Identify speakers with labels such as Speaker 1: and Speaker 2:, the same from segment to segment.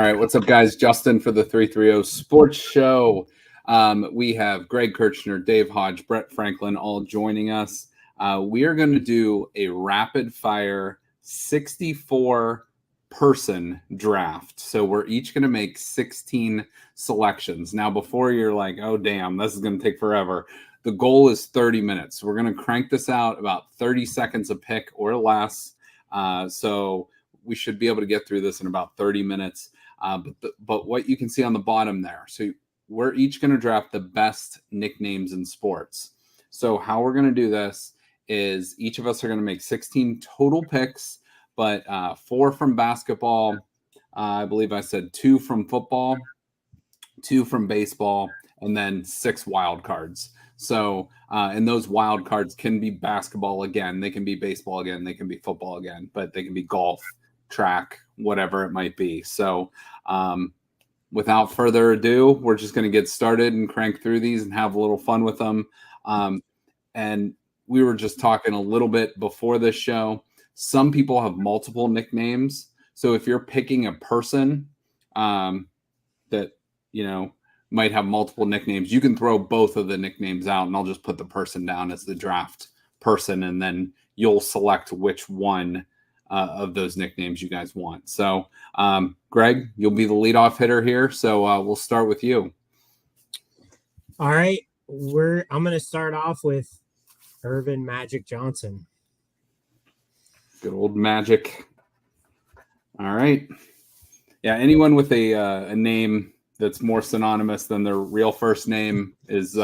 Speaker 1: right, what's up, guys? Justin for the 330 Sports Show. We have Greg Kirchner, Dave Hodge, Brett Franklin all joining us. We are going to do a rapid-fire 64-person draft. So we're each going to make 16 selections. Now, before you're like, oh, damn, this is going to take forever, the goal is 30 minutes. We're going to crank this out about 30 seconds a pick or less. So we should be able to get through this in about 30 minutes. But what you can see on the bottom there, so we're each going to draft the best nicknames in sports. So how we're going to do this is each of us are going to make 16 total picks, but 4 from basketball. I believe I said 2 from football, 2 from baseball, and then 6 wild cards. So, and those wild cards can be basketball again, they can be baseball again, they can be football again, but they can be golf, track, whatever it might be. So, without further ado, we're just going to get started and crank through these and have a little fun with them. And we were just talking a little bit before this show. Some people have multiple nicknames. So if you're picking a person that, you know, might have multiple nicknames, you can throw both of the nicknames out and I'll just put the person down as the draft person. And then you'll select which one of those nicknames you guys want. So, Greg, you'll be the leadoff hitter here. So we'll start with you.
Speaker 2: All right. I'm going to start off with Earvin Magic Johnson.
Speaker 1: Good old Magic. All right. Yeah, anyone with a name that's more synonymous than their real first name is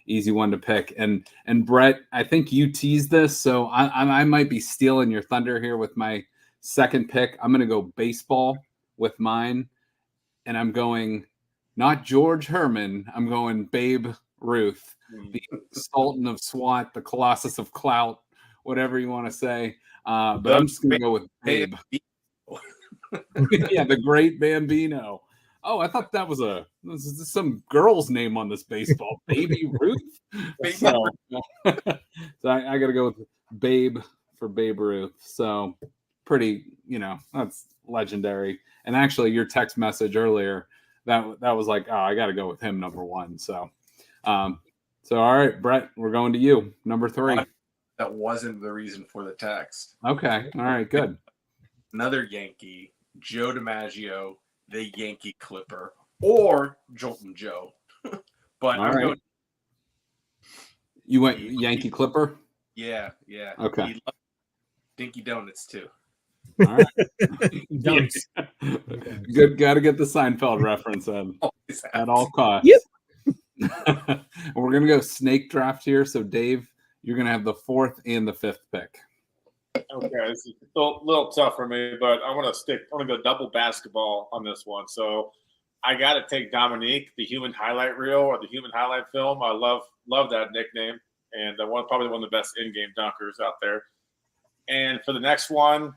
Speaker 1: easy one to pick. And Brett, I think you teased this, so I might be stealing your thunder here with my second pick. I'm going to go baseball with mine, and I'm going not George Herman. I'm going Babe Ruth, the Sultan of SWAT, the Colossus of Clout, whatever you want to say. But I'm just going to go with Babe. Yeah, the great Bambino. Oh, I thought that was some girl's name on this baseball. Baby Ruth. So I got to go with Babe for Babe Ruth. So pretty, that's legendary. And actually, your text message earlier, that was like, oh, I got to go with him number 1. So, all right, Brett, we're going to you, number 3.
Speaker 3: That wasn't the reason for the text.
Speaker 1: Okay, all right, good.
Speaker 3: Another Yankee, Joe DiMaggio, the Yankee Clipper, or Jolton Joe. But
Speaker 1: all right. You went Yankee Clipper?
Speaker 3: Yeah.
Speaker 1: Okay.
Speaker 3: He loved Dinky Donuts too.
Speaker 1: All right. Good. Got to get the Seinfeld reference in at all costs.
Speaker 2: Yep.
Speaker 1: We're gonna go snake draft here. So Dave, you're gonna have the 4th and the 5th pick.
Speaker 4: Okay, this is a little tough for me, but I want to go double basketball on this one. So I got to take Dominique, the human highlight reel or the human highlight film. I love that nickname, and probably one of the best in-game dunkers out there. And for the next one,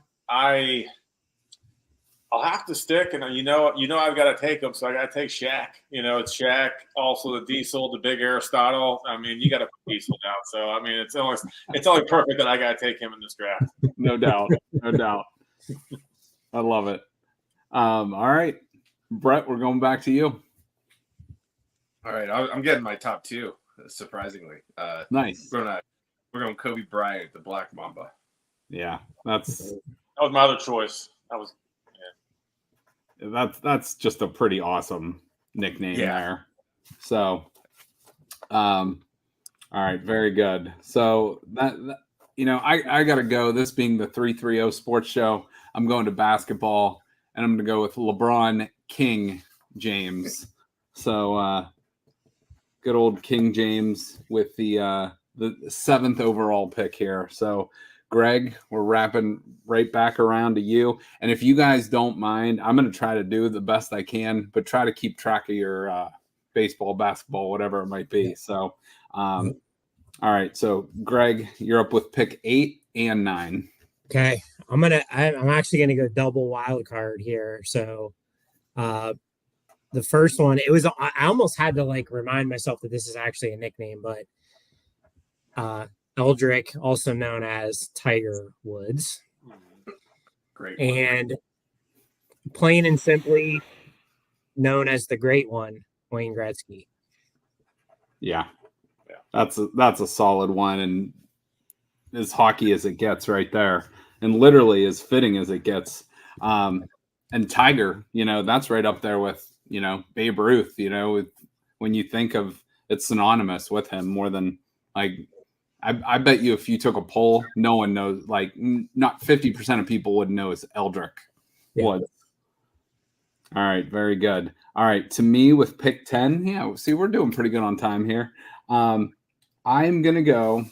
Speaker 4: I'll have to stick, and I've got to take him, so I got to take Shaq. It's Shaq, also the Diesel, the big Aristotle. I mean, you got to put Diesel down. So I mean, it's only perfect that I got to take him in this draft.
Speaker 1: No doubt. I love it. All right, Brett, we're going back to you.
Speaker 3: All right, I'm getting my top 2. Surprisingly,
Speaker 1: nice.
Speaker 3: We're going Kobe Bryant, the Black Mamba.
Speaker 1: Yeah,
Speaker 4: that was my other choice.
Speaker 1: That's just a pretty awesome nickname there. So, all right, very good. So that I got to go. This being the 330 Sports Show, I'm going to basketball, and I'm going to go with LeBron King James. So, good old King James with the 7th overall pick here. So, Greg, we're wrapping right back around to you. And if you guys don't mind, I'm going to try to do the best I can, but try to keep track of your baseball, basketball, whatever it might be. So, all right. So, Greg, you're up with pick 8 and 9.
Speaker 2: Okay. I'm actually going to go double wild card here. So, the first one, I almost had to remind myself that this is actually a nickname, but Eldrick, also known as Tiger Woods.
Speaker 3: Great.
Speaker 2: And plain and simply, known as the Great One, Wayne Gretzky.
Speaker 1: Yeah.
Speaker 4: Yeah.
Speaker 1: That's a solid one, and as hockey as it gets right there, and literally as fitting as it gets. And Tiger, that's right up there with, Babe Ruth, when you think of, it's synonymous with him more than like, I bet you if you took a poll, no one knows, like not 50% of people would know it's Eldrick Woods. All right. Very good. All right. To me with pick 10. Yeah. See, we're doing pretty good on time here. I'm going to go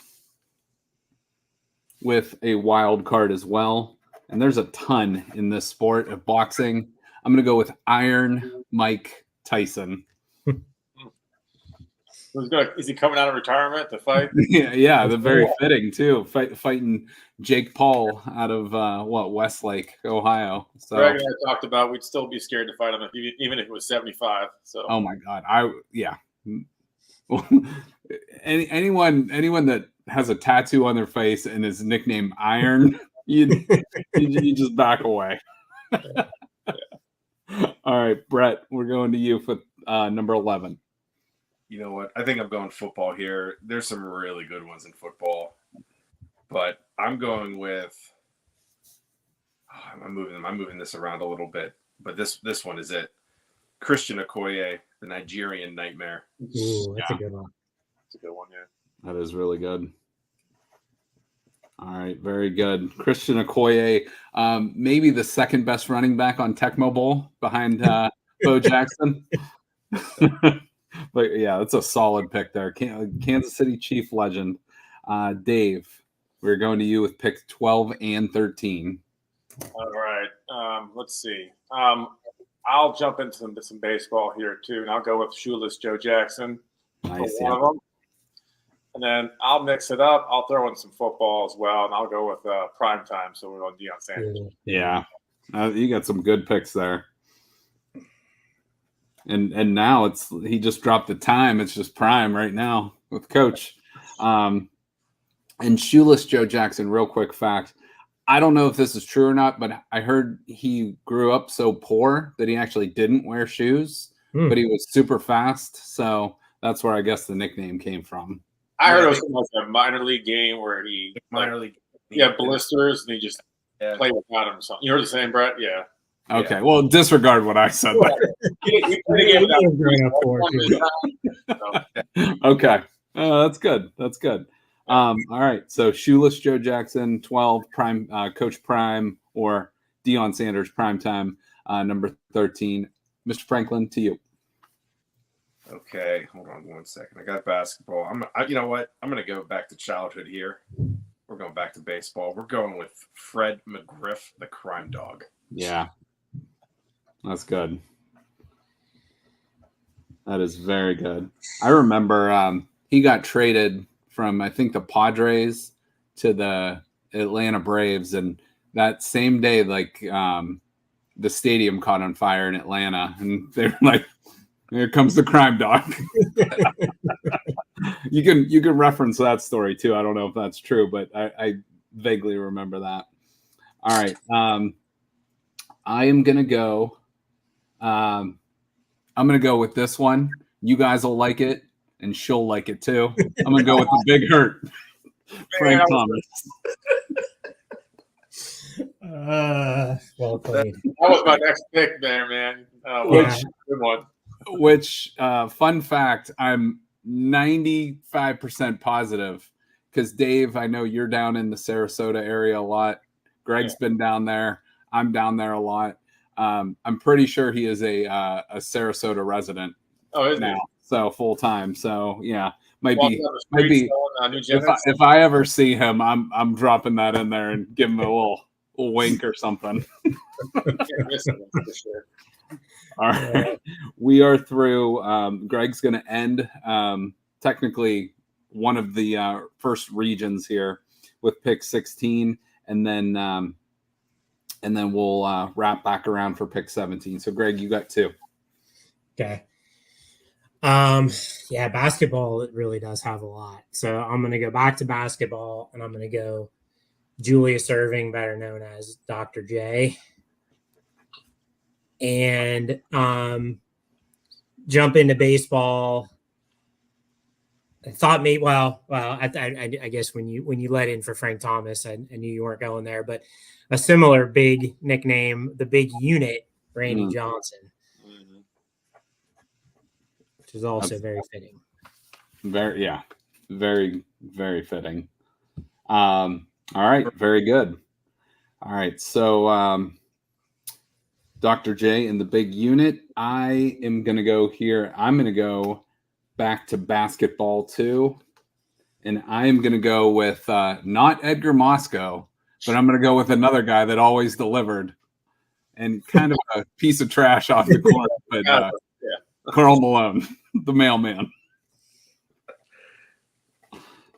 Speaker 1: with a wild card as well. And there's a ton in this sport of boxing. I'm going to go with Iron Mike Tyson.
Speaker 4: Is he coming out of retirement to fight?
Speaker 1: Yeah, they're very fitting too. Fighting Jake Paul out of Westlake, Ohio. So
Speaker 4: Greg and I talked about we'd still be scared to fight him even if it was 75. So
Speaker 1: oh my god, anyone that has a tattoo on their face and is nicknamed Iron, you just back away. All right, Brett, we're going to you for number 11.
Speaker 3: You know what? I think I'm going football here. There's some really good ones in football, but I'm going with. I'm moving this around a little bit, but this one is it. Christian Okoye, the Nigerian Nightmare.
Speaker 2: Ooh, that's a good one.
Speaker 4: it's a good one. Yeah.
Speaker 1: That is really good. All right, very good. Christian Okoye, maybe the second best running back on Tecmo Bowl behind Bo Jackson. But yeah, that's a solid pick there. Kansas City Chief legend. Dave, we're going to you with pick 12 and 13.
Speaker 4: All right. Let's see. I'll jump into some baseball here too, and I'll go with Shoeless Joe Jackson.
Speaker 1: Nice.
Speaker 4: One of them. And then I'll mix it up. I'll throw in some football as well, and I'll go with prime time. So we're on Deion Sanders.
Speaker 1: Yeah. You got some good picks there. And now he just dropped the time. It's just prime right now with Coach. And Shoeless Joe Jackson, real quick fact. I don't know if this is true or not, but I heard he grew up so poor that he actually didn't wear shoes, but he was super fast. So that's where I guess the nickname came from.
Speaker 4: I heard it was like a minor league game where he blisters and he just played without him or something. You heard the same, Brett? Yeah.
Speaker 1: Okay. Yeah. Well, disregard what I said. Okay. That's good. That's good. All right. So Shoeless Joe Jackson, 12 prime, Coach Prime, or Deion Sanders prime time, number 13. Mr. Franklin, to you.
Speaker 3: Okay, hold on 1 second. I got basketball. You know what? I'm going to go back to childhood here. We're going back to baseball. We're going with Fred McGriff, the crime dog.
Speaker 1: Yeah, that's good. That is very good. I remember he got traded from, I think, the Padres to the Atlanta Braves, and that same day, like the stadium caught on fire in Atlanta, and they were like, "Here comes the crime dog." You can reference that story too. I don't know if that's true, but I vaguely remember that. All right. I am gonna go. I'm gonna go with this one. You guys will like it, and she'll like it too. I'm gonna go with the Big Hurt, Frank Thomas.
Speaker 2: Well played.
Speaker 4: That was my next pick there, man. Good one.
Speaker 1: Which, fun fact, I'm 95% positive because Dave, I know you're down in the Sarasota area a lot. Greg's been down there. I'm down there a lot. I'm pretty sure he is a Sarasota resident now, so full time. So yeah, might be. If I ever see him, I'm dropping that in there and give him a little wink or something. All right, we are through. Greg's going to end technically one of the first regions here with pick 16, and then we'll wrap back around for pick 17. So, Greg, you got 2.
Speaker 2: Okay. Yeah, basketball, it really does have a lot. So I'm going to go back to basketball, and I'm going to go Julius Erving, better known as Dr. J. And jump into baseball. I thought maybe I guess when you let in for Frank Thomas, I knew you weren't going there, but a similar big nickname, the big unit, Randy Johnson, which is also very fitting.
Speaker 1: Very, very fitting. All right, very good. All right, so Dr. J in the big unit, I am going to go here. I'm going to go back to basketball too, and I am going to go with not Edgar Mosco, but I'm going to go with another guy that always delivered, and kind of a piece of trash off the court, but Karl Malone, the mailman.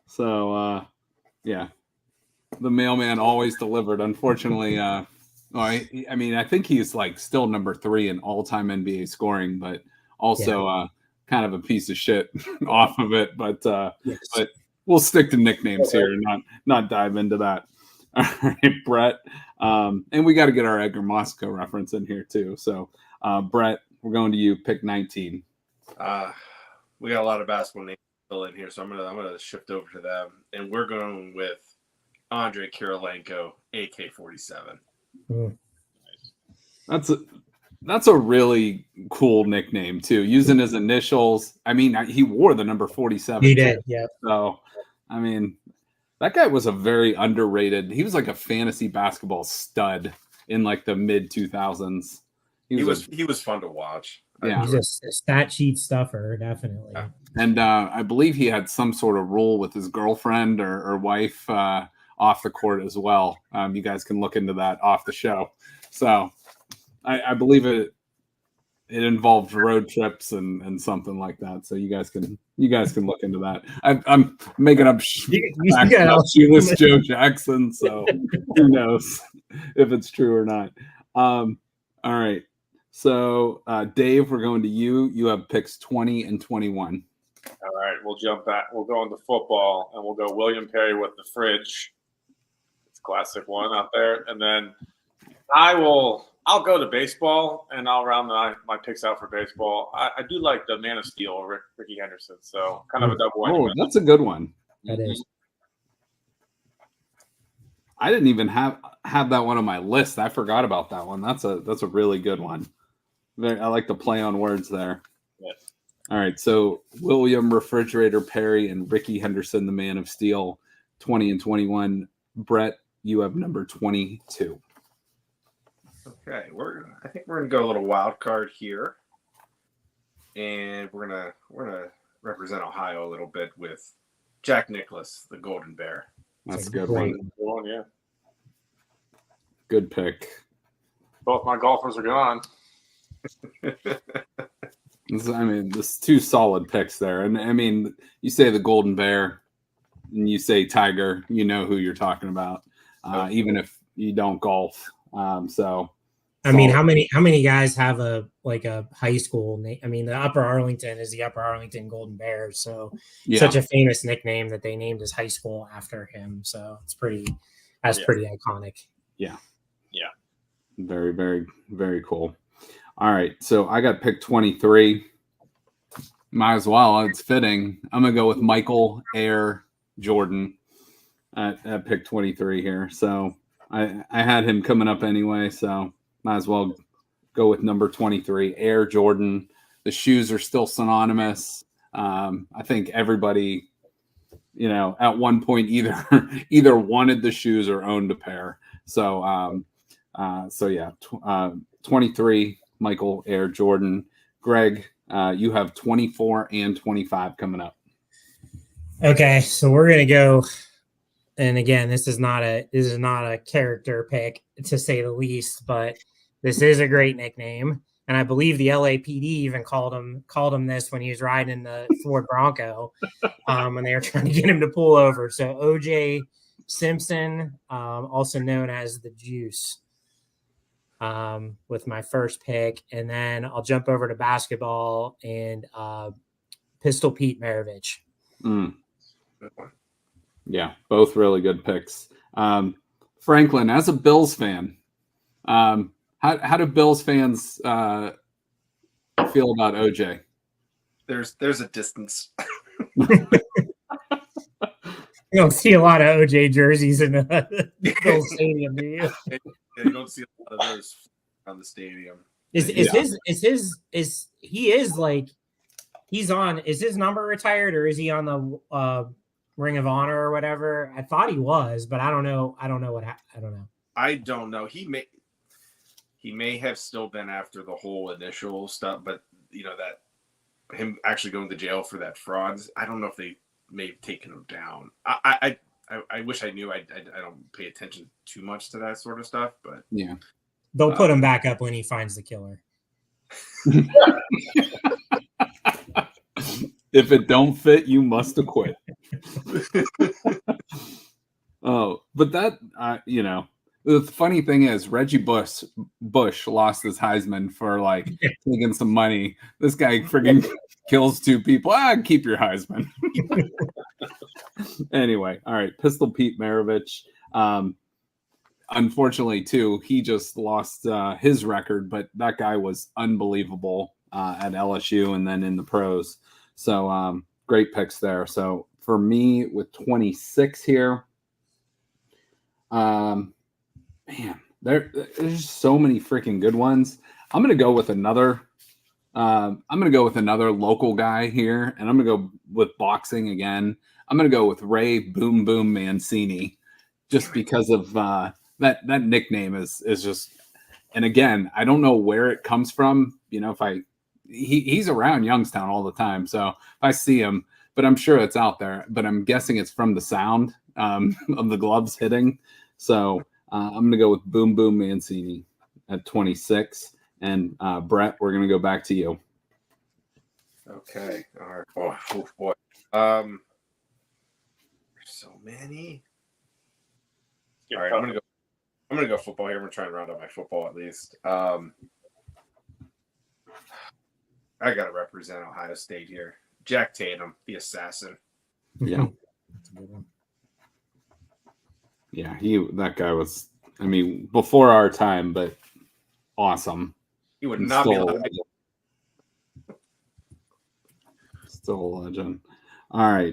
Speaker 1: So the mailman always delivered. Unfortunately, I think he's like still number 3 in all-time NBA scoring, but also kind of a piece of shit off of it. But we'll stick to nicknames here and not dive into that. All right, Brett. And we got to get our Edgar Mosco reference in here too. So, Brett, we're going to you. Pick 19.
Speaker 3: We got a lot of basketball names still in here, so I'm gonna shift over to them, and we're going with Andre Kirilenko, AK-47.
Speaker 1: That's a really cool nickname too. Using his initials. I mean, he wore the number 47.
Speaker 2: He did, yeah.
Speaker 1: So, I mean, that guy was a very underrated. He was like a fantasy basketball stud in like the mid 2000s.
Speaker 3: He was fun to watch.
Speaker 2: Yeah, he's a stat sheet stuffer, definitely.
Speaker 3: Yeah.
Speaker 1: And I believe he had some sort of rule with his girlfriend or wife off the court as well. You guys can look into that off the show. So I believe it involved road trips and something like that. So you guys can look into that. I'm making up shoeless Joe Jackson, so who knows if it's true or not. All right. So Dave, we're going to you. You have picks 20 and 21.
Speaker 4: All right, we'll jump back. We'll go into football, and we'll go William Perry with the fridge. It's a classic one out there. And then I'll go to baseball, and I'll round my picks out for baseball. I do like the Man of Steel, Ricky Henderson. So kind of a double win.
Speaker 1: Oh, that's a good one.
Speaker 2: That is.
Speaker 1: I didn't even have that one on my list. I forgot about that one. That's a really good one. I like the play on words there.
Speaker 4: Yes.
Speaker 1: All right, so William Refrigerator Perry and Ricky Henderson, the Man of Steel, 20 and 21. Brett, you have number 22.
Speaker 3: Okay, I think we're gonna go a little wild card here, and we're gonna represent Ohio a little bit with Jack Nicklaus, the Golden Bear.
Speaker 1: That's a good one.
Speaker 4: Yeah.
Speaker 1: Good pick.
Speaker 4: Both my golfers are gone.
Speaker 1: I mean, there's 2 solid picks there. And I mean, you say the Golden Bear and you say Tiger, you know who you're talking about, even if you don't golf. So,
Speaker 2: I mean, how many guys have a high school name? I mean, the Upper Arlington is the Upper Arlington Golden Bears. So such a famous nickname that they named his high school after him. So it's pretty iconic.
Speaker 1: Yeah.
Speaker 4: Yeah.
Speaker 1: Very, very, very cool. All right. So I got pick 23. Might as well. It's fitting. I'm going to go with Michael Air Jordan at pick 23 here. So I had him coming up anyway. So might as well go with number 23, Air Jordan. The shoes are still synonymous. I think everybody, at one point either wanted the shoes or owned a pair. So, 23, Michael Air Jordan. Greg, you have 24 and 25 coming up.
Speaker 2: Okay, so we're gonna go, and again, this is not a character pick to say the least, but this is a great nickname, and I believe the LAPD even called him this when he was riding in the Ford Bronco when they were trying to get him to pull over. So OJ Simpson, also known as the Juice, with my first pick, and then I'll jump over to basketball and Pistol Pete Maravich.
Speaker 1: Yeah, both really good picks. Franklin, as a Bills fan, how do Bills fans feel about OJ?
Speaker 3: there's a distance.
Speaker 2: You don't see a lot of OJ jerseys in the Bills stadium, do you?
Speaker 3: Yeah, you don't see a lot of those on the stadium.
Speaker 2: Is his number retired, or is he on the Ring of Honor or whatever? I thought he was, but I don't know. I don't know.
Speaker 3: I don't know. He may have still been after the whole initial stuff, but that him actually going to jail for that fraud. I don't know if they may have taken him down. I wish I knew. I don't pay attention too much to that sort of stuff, but
Speaker 1: yeah,
Speaker 2: they'll put him back up when he finds the killer.
Speaker 1: If it don't fit, you must acquit. Oh, but that the funny thing is Reggie Bush lost his Heisman for taking some money. This guy friggin' kills two people. Keep your Heisman. Anyway, all right. Pistol Pete Maravich. Unfortunately, too, he just lost his record, but that guy was unbelievable at LSU and then in the pros. So great picks there. So for me with 26 here, man, there's so many freaking good ones. I'm gonna go with another local guy here, and I'm gonna go with boxing again. I'm gonna go with Ray Boom Boom Mancini, just because of that nickname is just. And again, I don't know where it comes from. He's around Youngstown all the time, so if I see him, but I'm sure it's out there. But I'm guessing it's from the sound of the gloves hitting. So I'm going to go with Boom Boom Mancini at 26. And Brett, we're going to go back to you.
Speaker 3: Okay. All right. Oh boy. There's so many. All right. I'm gonna go football here. I'm gonna try and round up my football at least. I gotta represent Ohio State here. Jack Tatum, the assassin.
Speaker 1: Yeah. Yeah, that guy was, before our time, but awesome.
Speaker 3: He would not be
Speaker 1: still a legend. All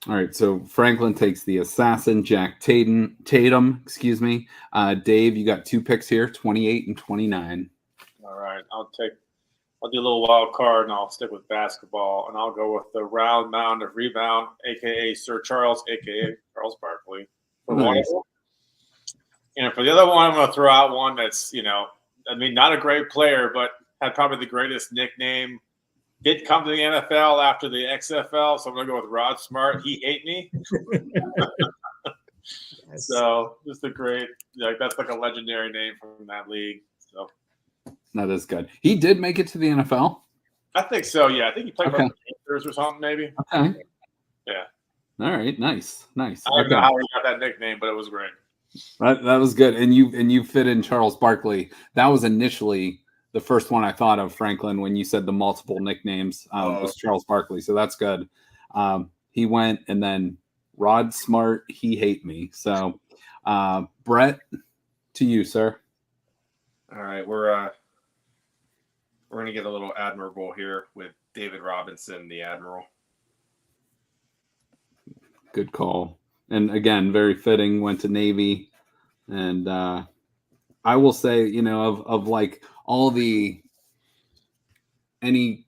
Speaker 1: right. So Franklin takes the assassin, Jack Tatum, excuse me. Dave, you got two picks here, 28 and 29.
Speaker 4: All right. I'll do a little wild card, and I'll stick with basketball, and I'll go with the round mound of rebound, a.k.a. Sir Charles, a.k.a. Charles Barkley. For one of them. And for the other one, I'm going to throw out one that's, not a great player, but had probably the greatest nickname. Did come to the NFL after the XFL, so I'm going to go with Rod Smart. He hate me. So just a great, that's like a legendary name from that league. So
Speaker 1: that is good. He did make it to the NFL?
Speaker 4: I think so, yeah. I think he played for the Panthers or something, maybe.
Speaker 1: Okay.
Speaker 4: Yeah.
Speaker 1: All right. Nice.
Speaker 4: I don't know how he got that nickname, but it was great.
Speaker 1: That was good. And you fit in Charles Barkley. That was initially the first one I thought of, Franklin, when you said the multiple nicknames was Charles Barkley. So that's good. He went, and then Rod Smart, he hate me. So Brett, to you, sir.
Speaker 3: All right. We're going to get a little admirable here with David Robinson, the Admiral.
Speaker 1: Good call. And again, very fitting, went to Navy. And I will say, of like any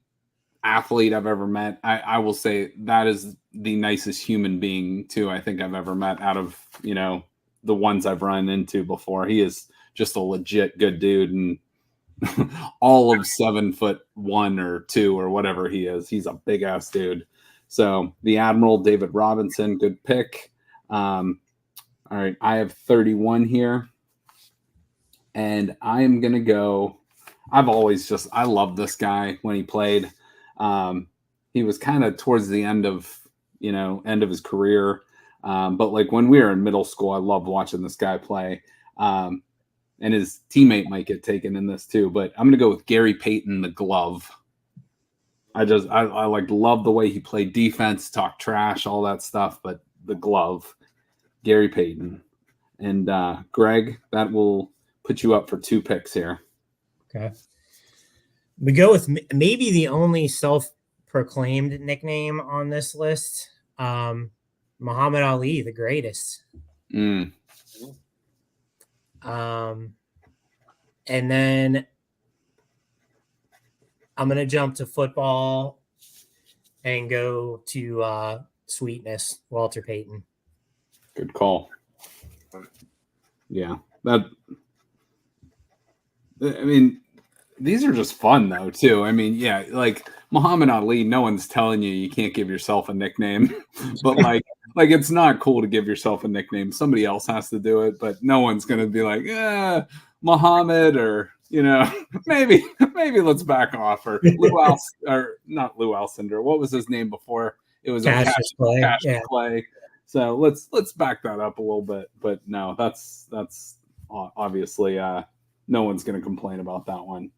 Speaker 1: athlete I've ever met, I will say that is the nicest human being too, I think I've ever met out of, the ones I've run into before. He is just a legit good dude. And all of 7'1" or 2 or whatever he is, he's a big ass dude. So the Admiral, David Robinson, good pick. All right, I have 31 here, and I am gonna go. I love this guy when he played. He was kind of towards the end of his career, but like when we were in middle school, I loved watching this guy play. And his teammate might get taken in this too, but I'm gonna go with Gary Payton, the glove. I love the way he played defense, talk trash, all that stuff, but the glove, Gary Payton. And Greg, that will put you up for 2 picks here.
Speaker 2: Okay. We go with maybe the only self-proclaimed nickname on this list, Muhammad Ali, the greatest.
Speaker 1: Mm.
Speaker 2: And then I'm going to jump to football and go to Sweetness, Walter Payton.
Speaker 1: Good call. Yeah, that. I mean, these are just fun though too. I mean, yeah, like Muhammad Ali. No one's telling you can't give yourself a nickname, but like it's not cool to give yourself a nickname. Somebody else has to do it, but no one's gonna be like, Muhammad, or maybe let's back off, or or not Lou Alcindor. What was his name before? It was
Speaker 2: Cassius Clay.
Speaker 1: Cassius Clay. So let's back that up a little bit. But no, that's obviously no one's going to complain about that one.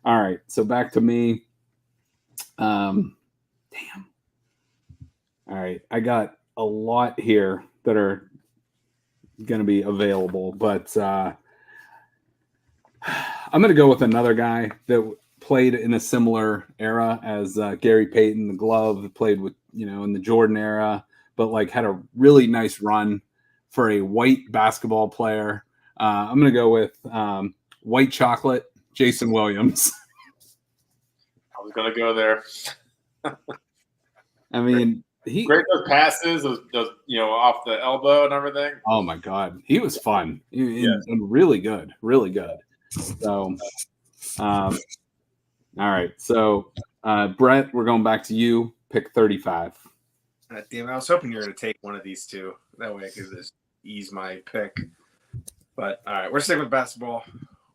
Speaker 1: All right, so back to me. Damn. All right, I got a lot here that are going to be available, but I'm going to go with another guy that played in a similar era as Gary Payton, the glove, played with in the Jordan era, but like had a really nice run for a white basketball player. I'm going to go with White Chocolate, Jason Williams.
Speaker 4: I was going to go there.
Speaker 1: I mean,
Speaker 4: great those passes, those off the elbow and everything.
Speaker 1: Oh my God, he was fun and really good, really good. So, all right. So, Brett, we're going back to you. Pick 35.
Speaker 3: Damn, I was hoping you were going to take one of these two. That way I could just ease my pick. But all right, we're sticking with basketball.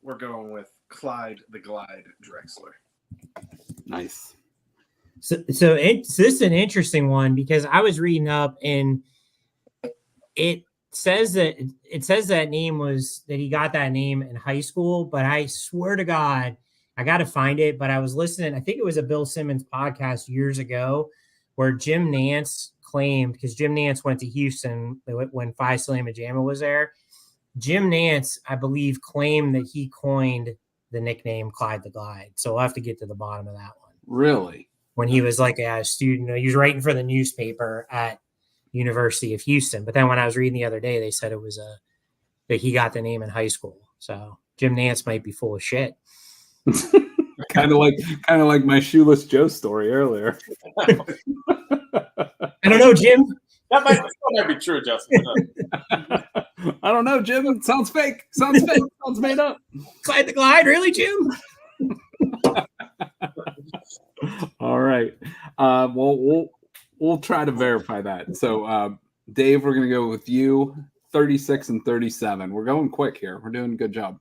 Speaker 3: We're going with Clyde the Glide Drexler.
Speaker 1: Nice.
Speaker 2: So this is an interesting one because I was reading up and it says that name was that he got that name in high school, but I swear to God, I got to find it. But I was listening, I think it was a Bill Simmons podcast years ago where Jim Nance claimed, because Jim Nance went to Houston when Phi Slama Jama was there. Jim Nance, I believe, claimed that he coined the nickname Clyde the Glide. So we'll have to get to the bottom of that one.
Speaker 1: Really?
Speaker 2: When he was like a student, he was writing for the newspaper at University of Houston. But then when I was reading the other day, they said it was that he got the name in high school. So Jim Nance might be full of shit.
Speaker 1: kind of like my Shoeless Joe story earlier.
Speaker 2: I don't know, Jim.
Speaker 4: That might be true, Justin.
Speaker 1: I don't know, Jim. It sounds fake. Sounds made up.
Speaker 2: Clyde the Glide, really, Jim?
Speaker 1: All right. We'll try to verify that. So, Dave, we're going to go with you. 36 and 37. We're going quick here. We're doing a good job.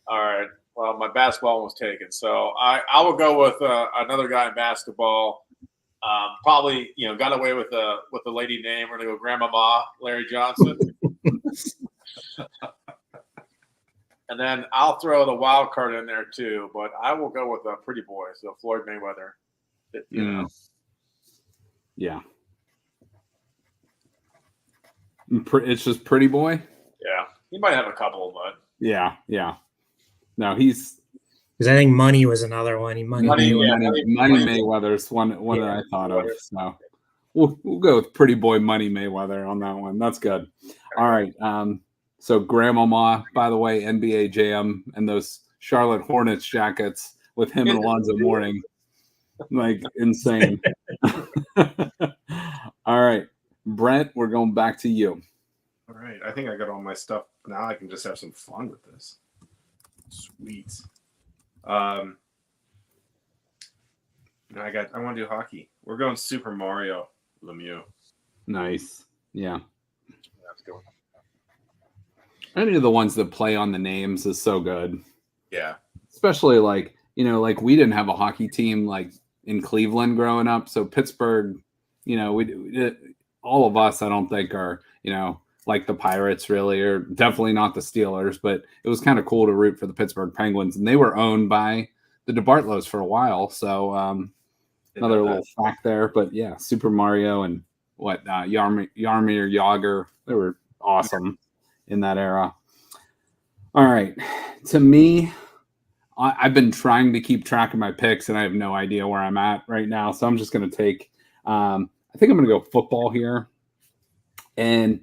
Speaker 4: All right. Well, my basketball was taken, so I will go with another guy in basketball. Probably, got away with the lady name. We're gonna go Grandmama Larry Johnson, and then I'll throw the wild card in there too. But I will go with a pretty boy, so Floyd Mayweather.
Speaker 1: Yeah. It's just pretty boy.
Speaker 4: Yeah, he might have a couple, but
Speaker 1: yeah. No, he's.
Speaker 2: Because I think Money was another one. Money
Speaker 1: Mayweather's one that I thought of. So we'll go with pretty boy Money Mayweather on that one. That's good. All right. So Grandmama, by the way, NBA Jam and those Charlotte Hornets jackets with him and Alonzo Mourning, like insane. All right, Brent, we're going back to you.
Speaker 3: All right. I think I got all my stuff. Now I can just have some fun with this. Sweet. I want to do hockey. We're going Super Mario Lemieux.
Speaker 1: Nice. Yeah.
Speaker 4: That's good.
Speaker 1: Any of the ones that play on the names is so good.
Speaker 3: Yeah.
Speaker 1: Especially like we didn't have a hockey team like in Cleveland growing up. So Pittsburgh, we all of us, I don't think are, like the Pirates really, or definitely not the Steelers, but it was kind of cool to root for the Pittsburgh Penguins, and they were owned by the DeBartlos for a while. So another little fact there, but yeah, Super Mario and Yarmir Yager, they were awesome in that era. All right, to me, I've been trying to keep track of my picks, and I have no idea where I'm at right now. So I'm just going to take. I think I'm going to go football here, and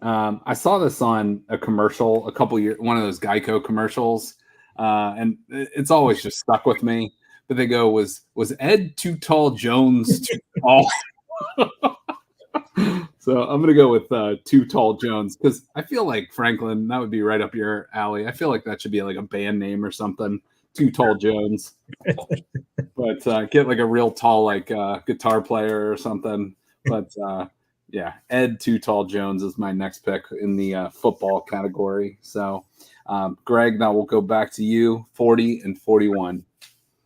Speaker 1: I saw this on a commercial a couple years, one of those Geico commercials, and it's always just stuck with me. But they go, was Ed Too Tall Jones too tall? So I'm going to go with Too Tall Jones, because I feel like, Franklin, that would be right up your alley. I feel like that should be like a band name or something. Too Tall Jones. But get like a real tall like guitar player or something. But yeah, Ed Too Tall Jones is my next pick in the football category. So Greg, now we'll go back to you. 40 and 41.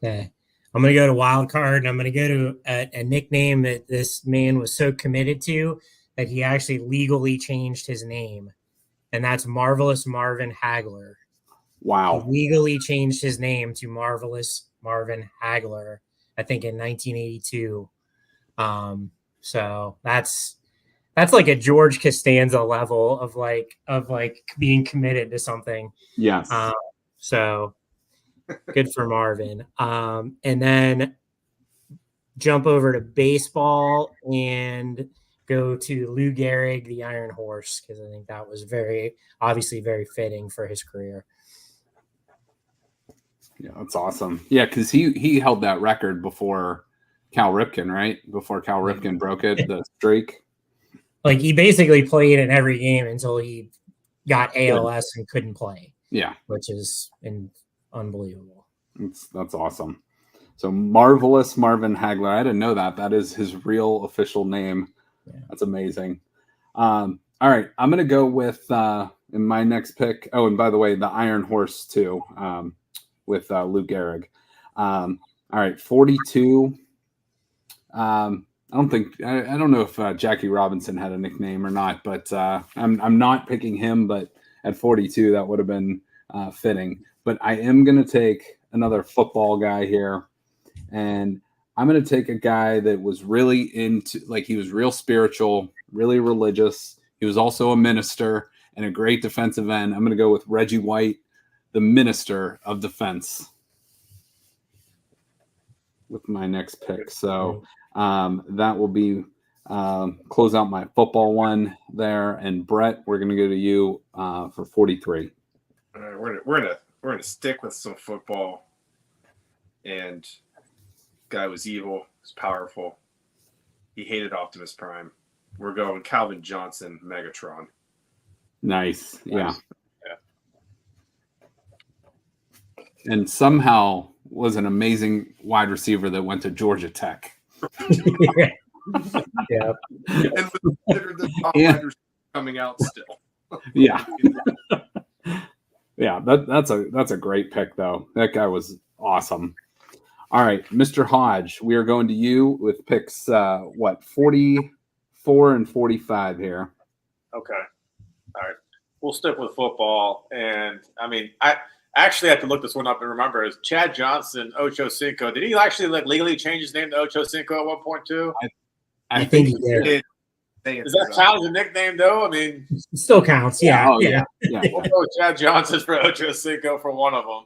Speaker 2: Okay. I'm going to go to wild card, and I'm going to go to a nickname that this man was so committed to that he actually legally changed his name, and that's Marvelous Marvin Hagler.
Speaker 1: Wow.
Speaker 2: He legally changed his name to Marvelous Marvin Hagler, I think in 1982. So that's like a George Costanza level of like being committed to something.
Speaker 1: Yes.
Speaker 2: So good for Marvin. And then jump over to baseball and go to Lou Gehrig, the Iron Horse, because I think that was obviously very fitting for his career.
Speaker 1: Yeah, that's awesome. Yeah, because he held that record before Cal Ripken, right? Before Cal Ripken broke it, the streak.
Speaker 2: Like, he basically played in every game until he got ALS and couldn't play.
Speaker 1: Yeah,
Speaker 2: which is unbelievable.
Speaker 1: That's awesome. So Marvelous Marvin Hagler. I didn't know that. That is his real official name. Yeah. That's amazing. All right, I'm gonna go with in my next pick. Oh, and by the way, the Iron Horse too, with Lou Gehrig. All right, 42. I don't know if Jackie Robinson had a nickname or not, but I'm not picking him. But at 42, that would have been fitting. But I am going to take another football guy here, and I'm going to take a guy that was really he was real spiritual, really religious. He was also a minister and a great defensive end. I'm going to go with Reggie White, the minister of defense, with my next pick. So that will be close out my football one there. And Brett, we're going to go to you for 43.
Speaker 3: All right, we're gonna stick with some football. And guy was evil, was powerful. He hated Optimus Prime. We're going Calvin Johnson, Megatron.
Speaker 1: Nice. Yeah. And somehow was an amazing wide receiver that went to Georgia Tech.
Speaker 2: Yeah.
Speaker 3: And was considered the top wide receiver coming out still.
Speaker 1: Yeah. Yeah, that's a great pick though. That guy was awesome. All right, Mr. Hodge, we are going to you with picks 44 and 45 here.
Speaker 4: Okay. All right. We'll stick with football. And I mean, I actually have to look this one up and remember, is Chad Johnson, Ocho Cinco. Did he actually legally change his name to Ocho Cinco at one point too?
Speaker 1: I think
Speaker 2: he did.
Speaker 4: Does that count as a nickname though? I mean,
Speaker 2: it still counts. Yeah.
Speaker 1: Oh, yeah.
Speaker 4: We'll go with Chad Johnson for Ocho Cinco for one of them.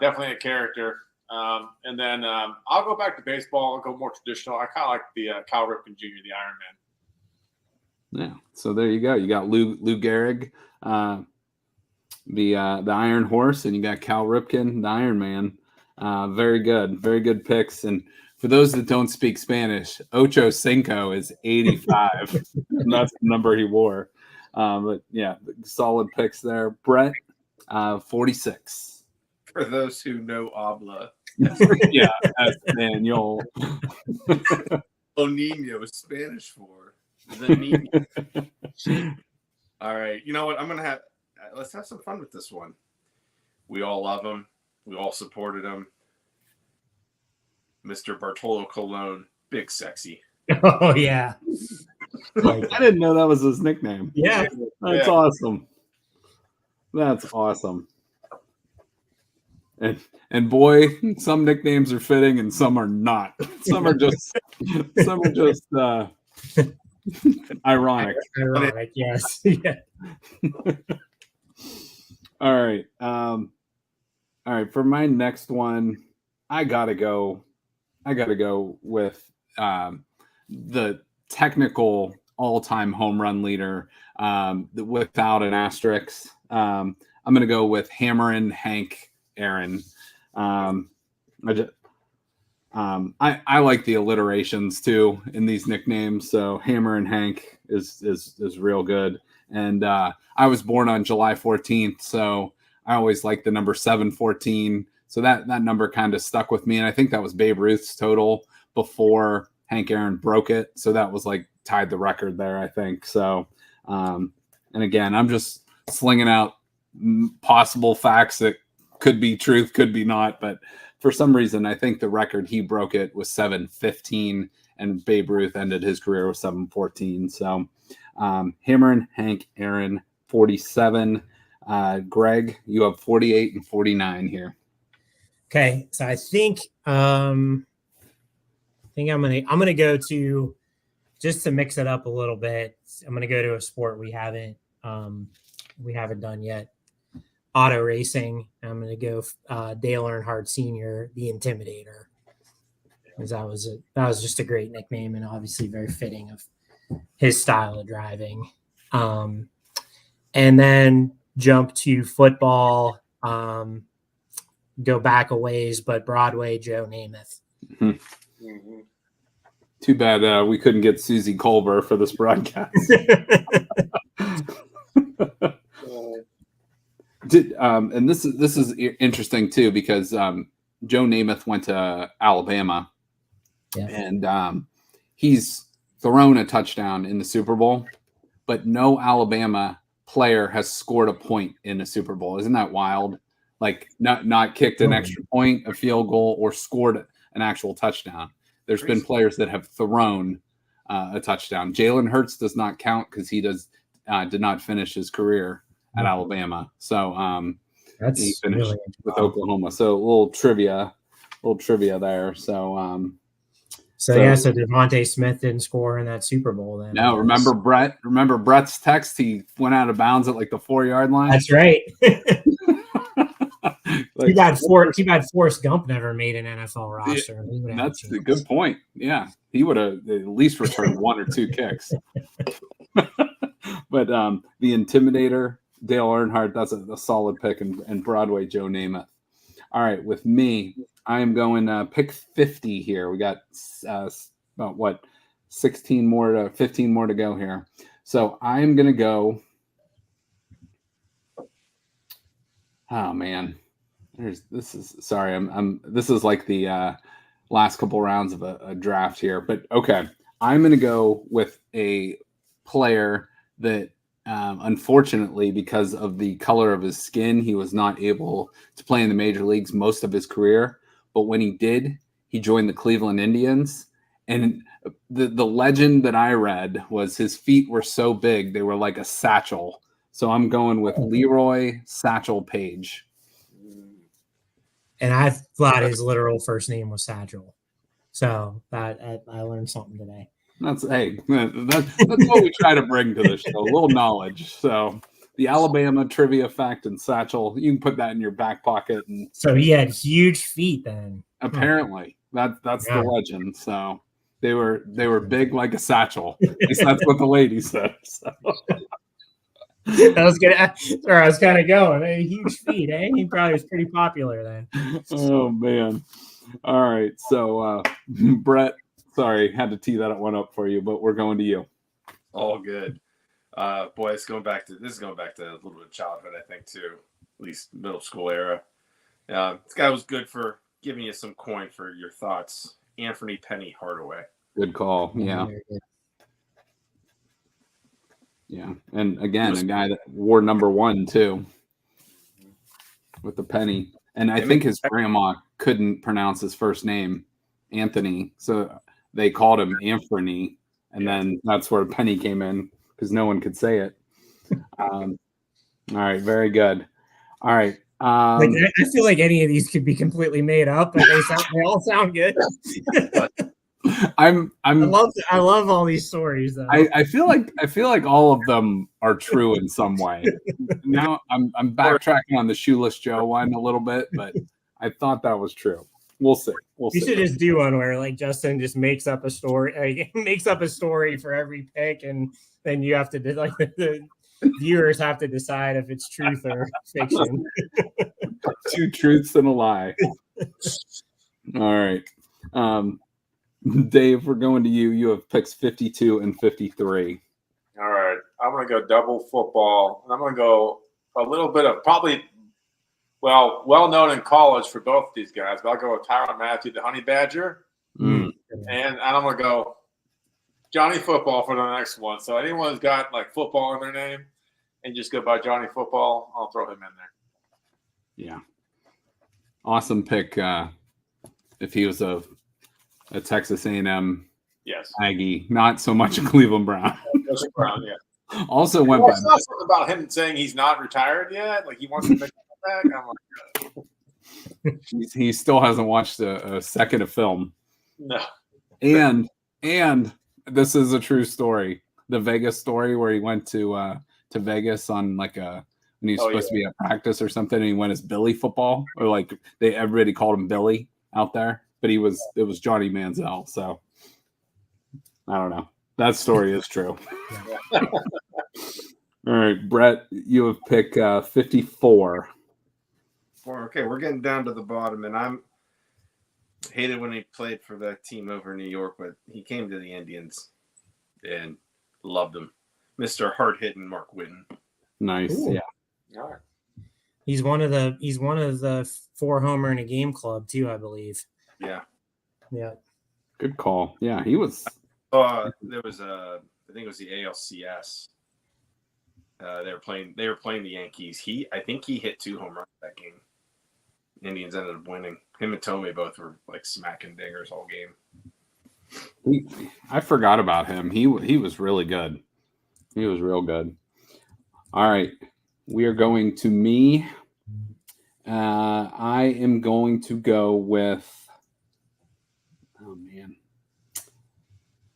Speaker 4: Definitely a character. And then I'll go back to baseball. I'll go more traditional. I kind of like the Cal Ripken Jr., the Iron Man.
Speaker 1: Yeah. So there you go. You got Lou Gehrig, the Iron Horse, and you got Cal Ripken, the Iron Man. Very good picks. And for those that don't speak Spanish, Ocho Cinco is 85. And that's the number he wore. But yeah, solid picks there. Brett, 46.
Speaker 3: For those who know habla.
Speaker 1: Yeah, Espanol.
Speaker 3: El Nino is Spanish for the Nino. All right, you know what? Let's have some fun with this one. We all love him. We all supported him. Mr. Bartolo Colon, Big Sexy.
Speaker 2: Oh yeah.
Speaker 1: I didn't know that was his nickname.
Speaker 2: Yeah.
Speaker 1: That's awesome. That's awesome. And boy, some nicknames are fitting and some are not. Some are just ironic.
Speaker 2: Ironic, yes. Yeah.
Speaker 1: All right. All right, for my next one, I gotta go with the technical all-time home run leader without an asterisk. I'm gonna go with Hammerin' Hank Aaron. I like the alliterations too in these nicknames. So Hammerin' Hank is real good. And I was born on July 14th, so I always like the number 714. So that number kind of stuck with me. And I think that was Babe Ruth's total before Hank Aaron broke it. So that was like tied the record there, I think. So, and again, I'm just slinging out possible facts that could be truth, could be not. But for some reason, I think the record he broke it was 715, and Babe Ruth ended his career with 714. So, Hammerin' Hank Aaron, 47. Greg, you have 48 and 49 here.
Speaker 2: Okay, so I think I'm gonna go to, just to mix it up a little bit. I'm gonna go to a sport we haven't done yet. Auto racing. I'm gonna go Dale Earnhardt Sr., the Intimidator, because that was just a great nickname and obviously very fitting of his style of driving. And then jump to football. Go back a ways, but Broadway Joe Namath.
Speaker 3: Mm-hmm.
Speaker 1: Too bad we couldn't get Susie Colbert for this broadcast. And this is interesting too, because Joe Namath went to Alabama, and he's thrown a touchdown in the Super Bowl, but no Alabama player has scored a point in a Super Bowl. Isn't that wild? Like not kicked an extra point, a field goal, or scored an actual touchdown. There's been players that have thrown a touchdown. Jalen Hurts does not count because he did not finish his career at Alabama. So
Speaker 2: That's
Speaker 1: he finished
Speaker 2: really
Speaker 1: with Oklahoma. So a little trivia there. So
Speaker 2: so Devontae Smith didn't score in that Super Bowl then.
Speaker 1: No, remember Brett's text? He went out of bounds at like the 4-yard line.
Speaker 2: That's right.
Speaker 1: Like,
Speaker 2: too bad Forrest Gump never made an NFL roster.
Speaker 1: That's a good point. Yeah, he would have at least returned one or two kicks. But the Intimidator, Dale Earnhardt, that's a solid pick, and Broadway Joe Namath. All right, with me, I am going pick 50 here. We got about 15 more to go here. So I am going to go. Oh man, this is like the last couple rounds of a draft here, but okay, I'm going to go with a player that unfortunately, because of the color of his skin, he was not able to play in the major leagues most of his career. But when he did, he joined the Cleveland Indians. And the legend that I read was his feet were so big, they were like a satchel. So I'm going with Leroy Satchel Page.
Speaker 2: And I thought his literal first name was Satchel. So I learned something today.
Speaker 1: That's what we try to bring to this show, a little knowledge. So the Alabama trivia fact and Satchel, you can put that in your back pocket. And
Speaker 2: so he had huge feet then.
Speaker 1: Apparently, that's the legend. So they were big like a satchel. At least that's what the lady said. So.
Speaker 2: I was kind of going. Hey, huge feet, eh? He probably was pretty popular then.
Speaker 1: Oh man! All right, so Brett, sorry, had to tee that one up for you, but we're going to you.
Speaker 3: All good, boy. This is going back to a little bit of childhood, I think, too. At least middle school era. This guy was good for giving you some coin for your thoughts. Anthony Penny Hardaway.
Speaker 1: Good call. Yeah. Yeah, and again, a guy that wore number 1 too, with the penny. And I think his grandma couldn't pronounce his first name, Anthony, so they called him Anthony, and then that's where Penny came in because no one could say it. All right, very good. All right,
Speaker 2: I feel like any of these could be completely made up, but they all sound good. I love all these stories though.
Speaker 1: I feel like all of them are true in some way. Now I'm backtracking on the Shoeless Joe one a little bit, but I thought that was true. We'll see.
Speaker 2: You should just do one where like Justin just makes up a story, makes up a story for every pick, and then you have to like the viewers have to decide if it's truth or fiction.
Speaker 1: 2 truths and a lie. All right. Dave, we're going to you. You have picks 52 and 53.
Speaker 4: All right. I'm going to go double football. And I'm going to go a little bit of probably, well known in college for both these guys. But I'll go with Tyrann Mathieu, the Honey Badger. And I'm going to go Johnny Football for the next one. So anyone who's got like football in their name and just go by Johnny Football, I'll throw him in there.
Speaker 1: Yeah. Awesome pick. If he was a Texas A&M Aggie, not so much a Cleveland Brown.
Speaker 4: Brown, yeah.
Speaker 1: Also went
Speaker 4: by something about him saying he's not retired yet. Like he wants to make it back. I'm like,
Speaker 1: he still hasn't watched a second of film.
Speaker 4: No.
Speaker 1: And this is a true story. The Vegas story where he went to Vegas on like when he was supposed to be at practice or something, and he went as Billy Football, or like everybody called him Billy out there, but it was Johnny Manziel. So I don't know. That story is true. All right, Brett, you have pick 54.
Speaker 3: Okay, we're getting down to the bottom, and I'm hated when he played for the team over New York, but he came to the Indians and loved them. Mr. Hard-hitting Mark Whitten.
Speaker 1: Nice.
Speaker 2: Ooh.
Speaker 1: Yeah.
Speaker 4: All right.
Speaker 2: He's one of the 4 homer in a game club too, I believe.
Speaker 3: Yeah.
Speaker 2: Yeah.
Speaker 1: Good call. Yeah, he was.
Speaker 3: There was I think it was the ALCS. They were playing the Yankees. I think he hit 2 home runs that game. Indians ended up winning. Him and Tomei both were like smacking dingers all game.
Speaker 1: I forgot about him. He was really good. He was real good. All right. We are going to me. I am going to go with. Oh man.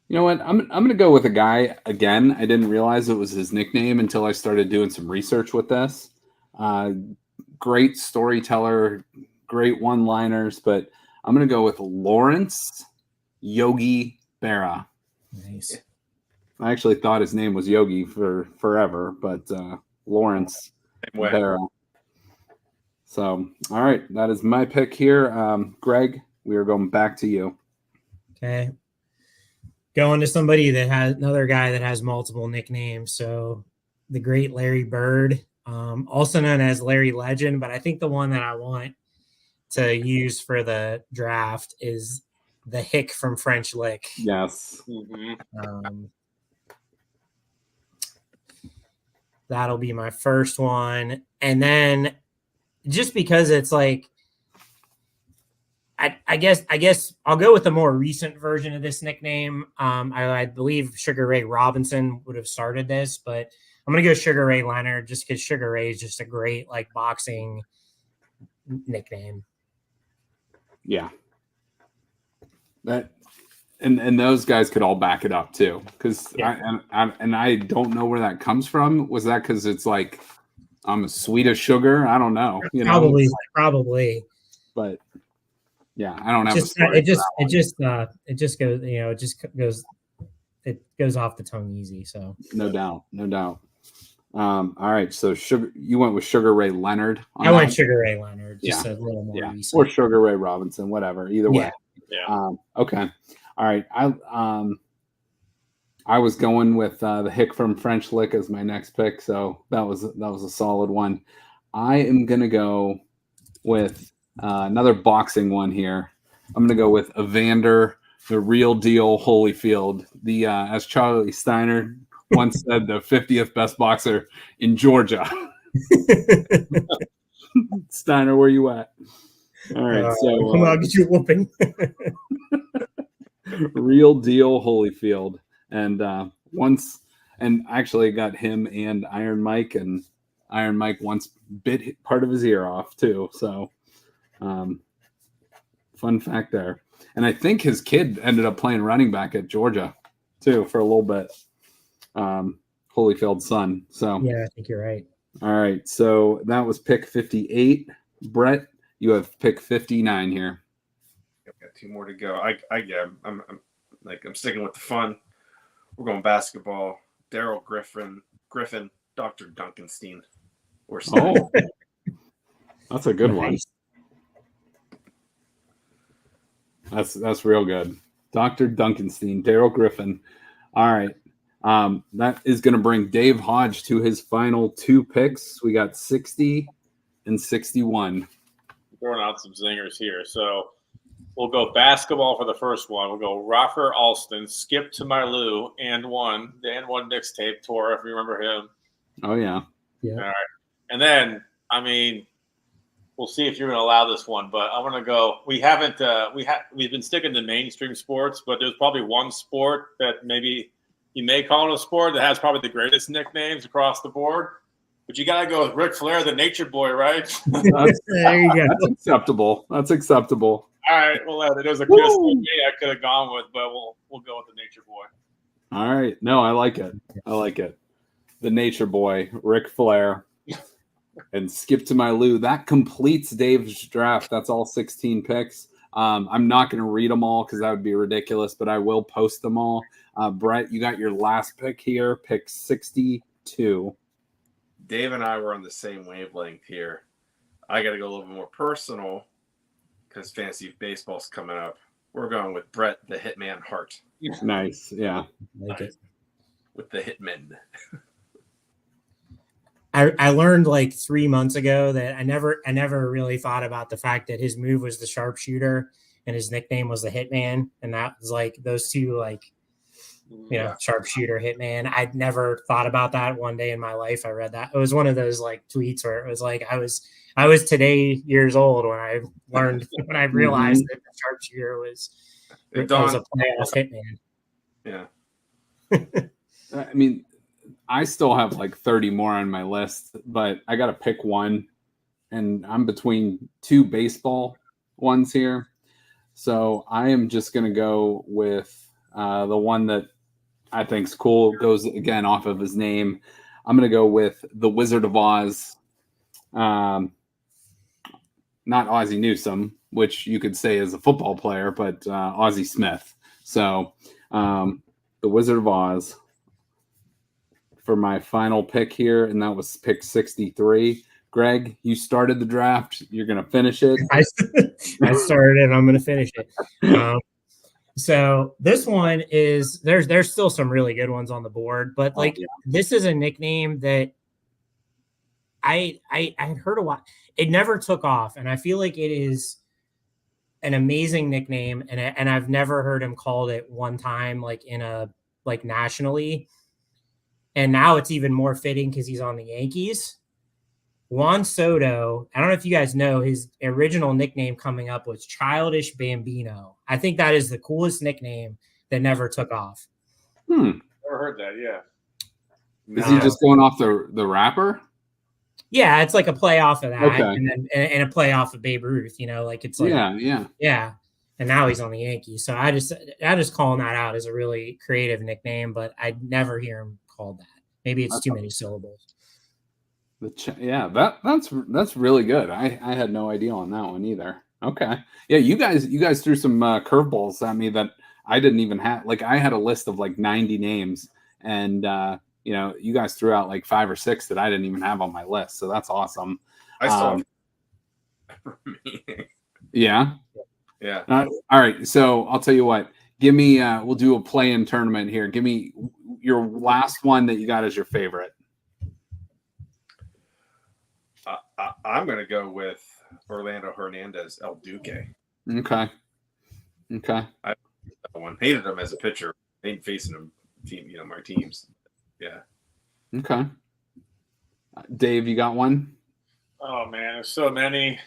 Speaker 1: You know what? I'm going to go with a guy again. I didn't realize it was his nickname until I started doing some research with this. Great storyteller, great one-liners, but I'm going to go with Lawrence Yogi Berra.
Speaker 2: Nice.
Speaker 1: I actually thought his name was Yogi for forever, but Lawrence Berra. So, all right, that is my pick here. Greg, we are going back to you.
Speaker 2: Okay. Going to somebody that has another guy that has multiple nicknames. So the great Larry Bird, also known as Larry Legend, but I think the one that I want to use for the draft is the Hick from French Lick.
Speaker 1: Yes.
Speaker 2: That'll be my first one. And then just because it's like, I guess I'll go with the more recent version of this nickname. I believe Sugar Ray Robinson would have started this, but I'm going to go Sugar Ray Leonard just because Sugar Ray is just a great like boxing nickname.
Speaker 1: Yeah. That and those guys could all back it up too, because I don't know where that comes from. Was that because it's like I'm as sweet as sugar? I don't know.
Speaker 2: Probably.
Speaker 1: But yeah, I don't have.
Speaker 2: It just goes off the tongue easy. So
Speaker 1: no doubt. All right, so you went with Sugar Ray Leonard.
Speaker 2: I went Sugar Ray Leonard, just a little more recent.
Speaker 1: Or Sugar Ray Robinson, whatever. Either way.
Speaker 4: Yeah.
Speaker 1: Okay. All right. I was going with the Hick from French Lick as my next pick, so that was a solid one. I am gonna go with another boxing one here. I'm gonna go with Evander, the real deal Holyfield. The as Charlie Steiner once said, the 50th best boxer in Georgia. Steiner, where you at? All right, so
Speaker 2: come on, get you a whooping.
Speaker 1: Real deal Holyfield, and actually got him and Iron Mike, and Iron Mike once bit part of his ear off too. So, fun fact there. And I think his kid ended up playing running back at Georgia too for a little bit. Holyfield's son. So
Speaker 2: Yeah, I think you're right.
Speaker 1: all right. So that was pick 58. Brett, you have pick 59 here.
Speaker 3: I've got 2 more to go. I'm sticking with the fun. We're going basketball. Daryl Griffin, Dr. Duncanstein. Or
Speaker 1: Oh, that's a good one. That's real good. Dr. Duncanstein, Daryl Griffin. All right. That is going to bring Dave Hodge to his final 2 picks. We got 60 and 61.
Speaker 4: Throwing out some zingers here. So we'll go basketball for the first one. We'll go Rocker Alston, Skip to My Lou, and one. The and one mixtape tour, if you remember him.
Speaker 1: Oh, yeah.
Speaker 2: Yeah.
Speaker 4: All right. And then, I mean, we'll see if you're going to allow this one, but I'm going to go. We've been sticking to mainstream sports, but there's probably one sport that maybe you may call it a sport that has probably the greatest nicknames across the board. But you got to go with Ric Flair, the Nature Boy, right?
Speaker 2: There you go.
Speaker 1: That's acceptable. That's acceptable.
Speaker 4: All right. Well, there's a guess I could have gone with, but we'll go with the Nature Boy.
Speaker 1: All right. No, I like it. I like it. The Nature Boy, Ric Flair, and Skip to My Lou. That completes Dave's draft. That's all 16 picks. I'm not going to read them all because that would be ridiculous, but I will post them all. Brett, you got your last pick here, pick 62.
Speaker 3: Dave and I were on the same wavelength here. I got to go a little bit more personal because fantasy baseball's coming up. We're going with Brett the Hitman Hart.
Speaker 1: Nice. Yeah.
Speaker 2: Like it.
Speaker 3: With the Hitmen.
Speaker 2: I learned like 3 months ago that I never really thought about the fact that his move was the sharpshooter and his nickname was the Hitman, and that was like those two, like, you know, sharpshooter, Hitman. I'd never thought about that. One day in my life I read that. It was one of those like tweets where it was like I was today years old when I learned when I realized that the sharpshooter was a playoff Hitman.
Speaker 3: Yeah.
Speaker 1: I mean, I still have like 30 more on my list, but I got to pick one, and I'm between 2 baseball ones here. So I am just going to go with the one that I think's cool. Goes again off of his name. I'm going to go with the Wizard of Oz. Not Ozzie Newsome, which you could say is a football player, but Ozzie Smith. So the Wizard of Oz for my final pick here, and that was pick 63. Greg, you started the draft. You're going to finish it.
Speaker 2: I started it. I'm going to finish it. So this one is there's still some really good ones on the board, but this is a nickname that I had heard a lot. It never took off, and I feel like it is an amazing nickname, and I've never heard him called it one time, like nationally. And now it's even more fitting because he's on the Yankees. Juan Soto, I don't know if you guys know, his original nickname coming up was Childish Bambino. I think that is the coolest nickname that never took off.
Speaker 4: Never heard that, yeah.
Speaker 1: Is he just going off the rapper?
Speaker 2: Yeah, it's like a play off of that,
Speaker 1: Okay.
Speaker 2: and a play off of Babe Ruth, you know, like it's like yeah. And now he's on the Yankees. So I just calling that out as a really creative nickname, but I'd never hear him called that. Maybe it's too many syllables.
Speaker 1: That's really good. I had no idea on that one either. Okay. Yeah, you guys threw some curveballs at me that I didn't even have. Like, I had a list of like 90 names, and you guys threw out like 5 or 6 that I didn't even have on my list. So that's awesome.
Speaker 3: I still have
Speaker 1: yeah.
Speaker 3: Yeah.
Speaker 1: All right. So I'll tell you what. Give me. We'll do a play-in tournament here. Give me your last one that you got as your favorite.
Speaker 3: I'm going to go with Orlando Hernandez, El Duque.
Speaker 1: Okay.
Speaker 3: I hated him as a pitcher. I ain't facing him, my teams. Yeah.
Speaker 1: Okay. Dave, you got one?
Speaker 4: Oh man, there's so many.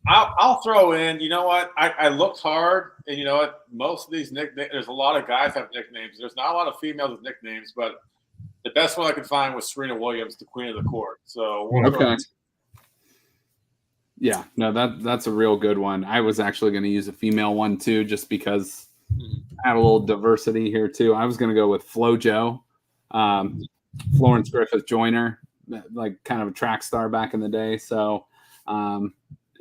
Speaker 4: I'll throw in. You know what? I looked hard, and you know what? Most of these nicknames. There's a lot of guys have nicknames. There's not a lot of females with nicknames, but the best one I could find was Serena Williams, the Queen of the Court. So
Speaker 1: okay. Yeah, no, that's a real good one. I was actually going to use a female one too, just because I have a little diversity here too. I was going to go with FloJo, Florence Griffith Joyner, like kind of a track star back in the day. So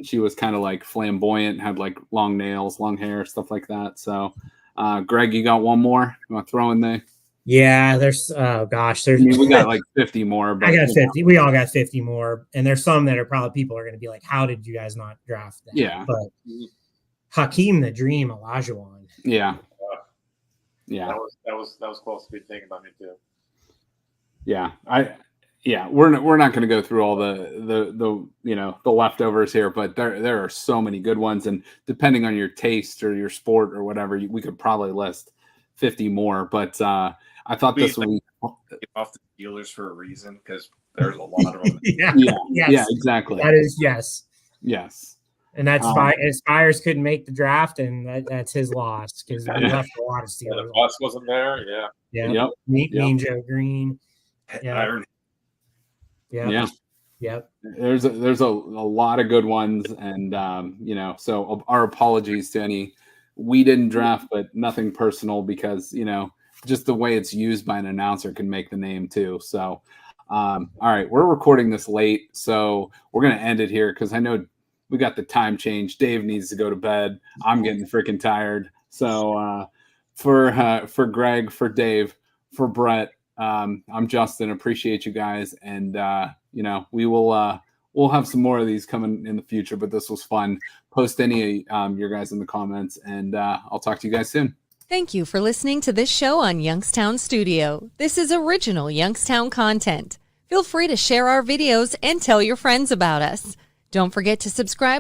Speaker 1: she was kind of like flamboyant, had like long nails, long hair, stuff like that. So Greg, you got one more? You want to throw in there?
Speaker 2: Yeah, there's oh gosh, there's
Speaker 1: we got like 50 more. But,
Speaker 2: I got 50. We all got 50 more, and there's some that are probably people are going to be like, "How did you guys not draft that?"
Speaker 1: Yeah.
Speaker 2: But Hakeem the Dream Olajuwon.
Speaker 1: Yeah.
Speaker 4: That was close to be thinking about me too.
Speaker 1: Yeah, we're not going to go through all the the leftovers here, but there are so many good ones, and depending on your taste or your sport or whatever, we could probably list 50 more. But I thought this would be
Speaker 3: off the Steelers for a reason, because there's a lot of them.
Speaker 1: yeah, exactly.
Speaker 2: That is yes. And that's Spires couldn't make the draft, and that's his loss because we left a lot of Steelers.
Speaker 4: The bus wasn't there. Yeah.
Speaker 1: Yep.
Speaker 2: Mean Joe Green.
Speaker 3: Iron.
Speaker 2: Yeah.
Speaker 1: There's a lot of good ones, and so our apologies to any we didn't draft, but nothing personal, because just the way it's used by an announcer can make the name too. So all right, we're recording this late, so we're gonna end it here because I know we got the time change. Dave needs to go to bed. I'm getting freaking tired. So for Greg, for Dave, for Brett, I'm Justin. Appreciate you guys, and we will we'll have some more of these coming in the future. But this was fun. Post any your guys in the comments, and I'll talk to you guys soon.
Speaker 5: Thank you for listening to this show on Youngstown Studio. This is original Youngstown content. Feel free to share our videos and tell your friends about us. Don't forget to subscribe